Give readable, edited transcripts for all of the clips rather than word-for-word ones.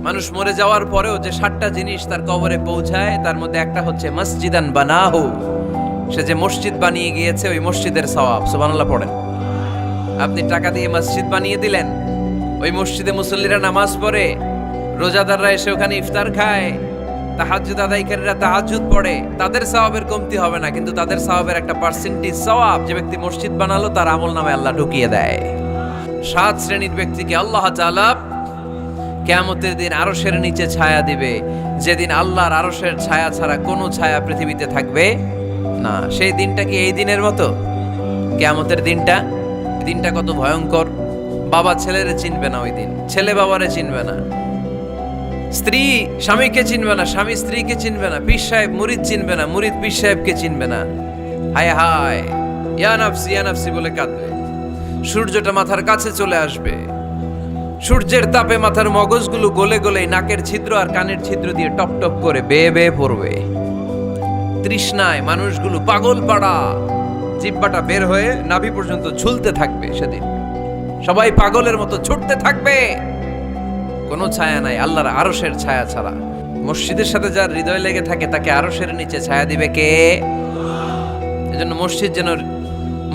মানুষ মরে যাওয়ার পরেও যে 7টা জিনিস তার কবরে পৌঁছায়, তার মধ্যে একটা হচ্ছে মসজিদান বানাহু, সে যে মসজিদ বানিয়ে গিয়েছে ওই মসজিদের সওয়াব। সুবহানাল্লাহ পড়েন। আপনি টাকা দিয়ে মসজিদ বানিয়ে দিলেন, ওই মসজিদে মুসল্লিরা নামাজ পড়ে, রোজাদাররা এসে ওখানে ইফতার খায়, তাহাজ্জুদ আদায়কারীরা তাহাজ্জুদ পড়ে, তাদের সওয়াবের কমতি হবে না, কিন্তু তাদের সওয়াবের একটা পার্সেন্টেজ সওয়াব যে ব্যক্তি মসজিদ বানালো তার আমলনামায় আল্লাহ ঢুকিয়ে দেয়। 7 শ্রেণীর ব্যক্তিকে আল্লাহ তাআলা কিয়ামতের দিন আরশের নিচে ছায়া দিবে, যেদিন আল্লাহর আরশের ছায়া ছাড়া কোনো ছায়া পৃথিবীতে থাকবে না। সেই দিনটা কি এই দিনের মতো? কিয়ামতের দিনটা কত ভয়ঙ্কর। বাবা ছেলেরে চিনবে না ওই দিন, ছেলে বাবারে চিনবে না, স্ত্রী স্বামীকে চিনবে না, স্বামী স্ত্রীকে চিনবে না, পীর সাহেব মুরিদ চিনবে না, মুরিদ পীর সাহেবকে চিনবে না। হায় হায়, ইয়া নাফসি বলে কাঁদবে। সূর্যটা মাথার কাছে চলে আসবে, সূর্যের তাপে মাথার মগজগুলো গলে গলে নাকের ছিদ্র আর কানের ছিদ্র দিয়ে টপ টপ করে বেয়ে বেয়ে পড়বে। তৃষ্ণায় মানুষগুলো পাগল পাড়া, জিহ্বাটা বের হয়ে নাভি পর্যন্ত ঝুলতে থাকবে। সেদিন সবাই পাগলের মতো ছুটতে থাকবে, কোনো ছায়া নাই আল্লাহর আরশের ছায়া ছাড়া। মসজিদের সাথে যার হৃদয় লেগে থাকে তাকে আরশের নিচে ছায়া দিবে কে? এজন্য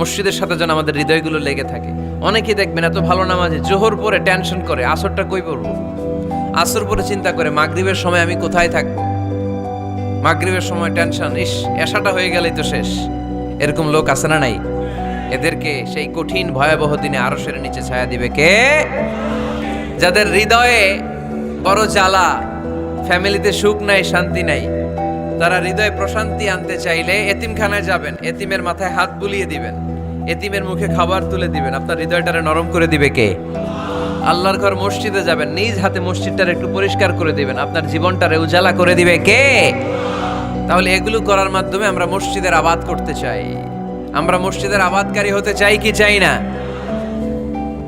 মসজিদের সাথে যেন আমাদের হৃদয়গুলো লেগে থাকে। অনেকেই দেখবেন এত ভালো নামাজে, জোহর পরে টেনশন করে আসরটা কই পড়বো, আসর পরে চিন্তা করে মাগরিবের সময় আমি কোথায় থাকবো, মাগরিবের সময় টেনশন, ইস এশাটা হয়ে গেলেই তো শেষ। এরকম লোক আছে না নাই? এদেরকে সেই কঠিন ভয়াবহ দিনে আরশের নিচে ছায়া দিবে কে? যাদের হৃদয়ে বড় জ্বালা, ফ্যামিলিতে সুখ নাই, শান্তি নাই, তারা হৃদয়ে প্রশান্তি আনতে চাইলে এতিমখানায় যাবেন, এতিমের মাথায় হাত বুলিয়ে দিবেন, এতিমের মুখে খাবার তুলে দিবেন, আপনার হৃদয়টারে নরম করে দিবে কে? আল্লাহর ঘর মসজিদে যাবেন, নিজ হাতে মসজিদটারে একটু পরিষ্কার করে দিবেন, আপনার জীবনটারে উজালা করে দিবে কে? তাহলে এগুলো করার মাধ্যমে আমরা মসজিদের আবাদ করতে চাই, আমরা মসজিদের আবাদকারী হতে চাই কি চাই না?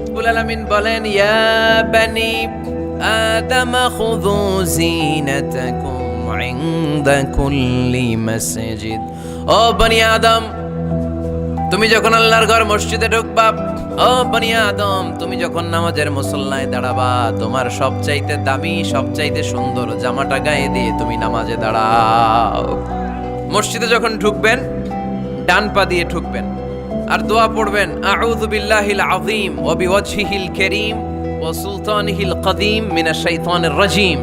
রব্বুল আলামিন বলেন, ইয়া বানি আদম খুযু যিনাতাকুম ইনদা কুল্লি মাসজিদ। ও বনি আদম, তুমি যখন আল্লাহর ঘর মসজিদে ঢুকবা, ও বনি আদম তুমি যখন নামাজের মুসল্লায় দাঁড়াবা, তোমার সবচাইতে দামি, সবচাইতে সুন্দর জামাটা গায়ে দিয়ে তুমি নামাজে দাঁড়াও। মসজিদে যখন ঢুকবেন ডান পা দিয়ে ঢুকবেন আর দোয়া পড়বেন, আউযু বিল্লাহিল আযীম ওয়া বিওয়াজহিল কারীম ওয়া সুলতানিহিল কদীম মিনাশ শাইতানির রাজীম।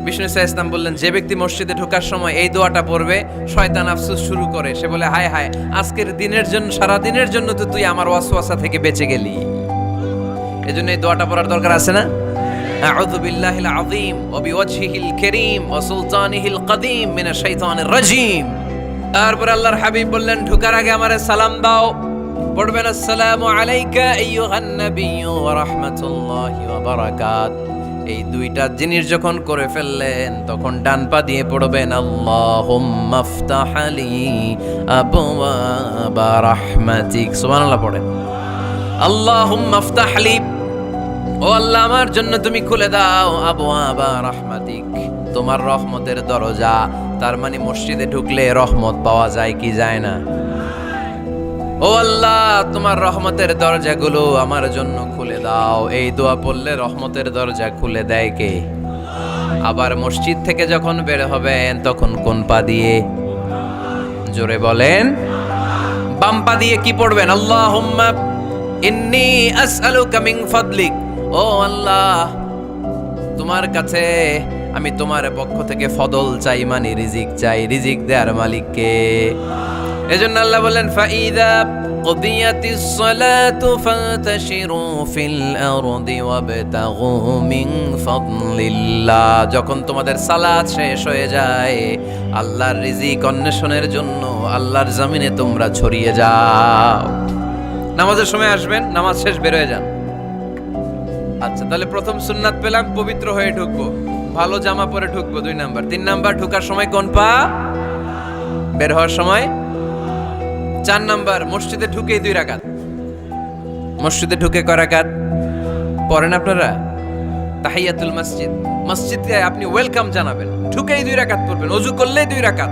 বিষ্ণু সাল্লাল্লাহু আলাইহি ওয়াসাল্লাম বললেন, যে ব্যক্তি মসজিদে ঢোকার সময় এই দোয়াটা পড়বে, শয়তান আফসোস শুরু করে, সে বলে, হায় হায়, আজকের দিনের জন্য, সারা দিনের জন্য তো তুই আমার ওয়াসওয়াসা থেকে বেঁচে গেলি। এজন্য এই দোয়াটা পড়ার দরকার আছে না? আউযু বিল্লাহিল আযীম ওয়া বিওয়াজহিল কারীম ওয়া সুলতানিহিল কদীম মিনাশ শাইতানির রাজীম। তারপর আল্লাহর হাবিব বললেন, ঢোকার আগে আমারে সালাম দাও। পড়বেন, আসসালামু আলাইকা আইয়ুহান নাবিয়্যু ওয়া রাহমাতুল্লাহি ওয়া বারাকাতুহু। এই দুইটা জিনিস যখন করে ফেললেন তখন ডান পা দিয়ে পড়বেন, আল্লাহুম্মা আফতাহ লি আবওয়াবা রাহমাতিক। সুবহানাল্লাহ পড়েন, আল্লাহুম্মা আফতাহ লি, ও আল্লাহ আমার জন্য তুমি খুলে দাও আবওয়াবা রাহমাতিক, তোমার রহমতের দরজা। তার মানে মসজিদে ঢুকলে রহমত পাওয়া যায় কি যায় না? ও আল্লাহ তোমার রহমতের দরজাগুলো আমার জন্য খুলে দাও। এই দোয়া পড়লে রহমতের দরজা খুলে দেয় কে? আবার মসজিদ থেকে যখন বের হবেন তখন কোন পা দিয়ে? জোরে বলেন। বাম পা দিয়ে কি পড়বেন? আল্লাহুম্মা ইন্নী আসআলুকা মিন ফাদলিক, ও আল্লাহ তোমার কাছে আমি তোমার পক্ষ থেকে ফদল চাই, মানে রিজিক চাই, রিজিক দেওয়ার মালিক কে? এজন্য আল্লাহ বলেন, ফাইদা কুদিয়াতিস সালাতু ফান্তাশিরু ফিল আরদি ওয়াবতাগু মিন ফাদলিল্লাহ। যখন তোমাদের সালাত শেষ হয়ে যায়, আল্লাহর রিজিক অন্বেষণের জন্য আল্লাহর জমিনে তোমরা ছড়িয়ে যাও। নামাজের সময় আসবেন, নামাজ শেষ বের হয়ে যান। আচ্ছা, তাহলে প্রথম সুন্নাত পেলাম, পবিত্র হয়ে ঢুকবো, ভালো জামা পরে ঢুকবো 2 নাম্বার। 3 নাম্বার, ঢোকার সময় কোন পা, বের হওয়ার সময় 4 নাম্বার, মসজিদে ঢুকেই 2 রাকাত। মসজিদে ঢুকে কয় রাকাত পড়েন আপনারা? তাহিয়াতুল মসজিদ, মসজিদে আপনি ওয়েলকাম জানাবেন, ঢুকেই 2 রাকাত পড়বেন, ওযু করলেই 2 রাকাত।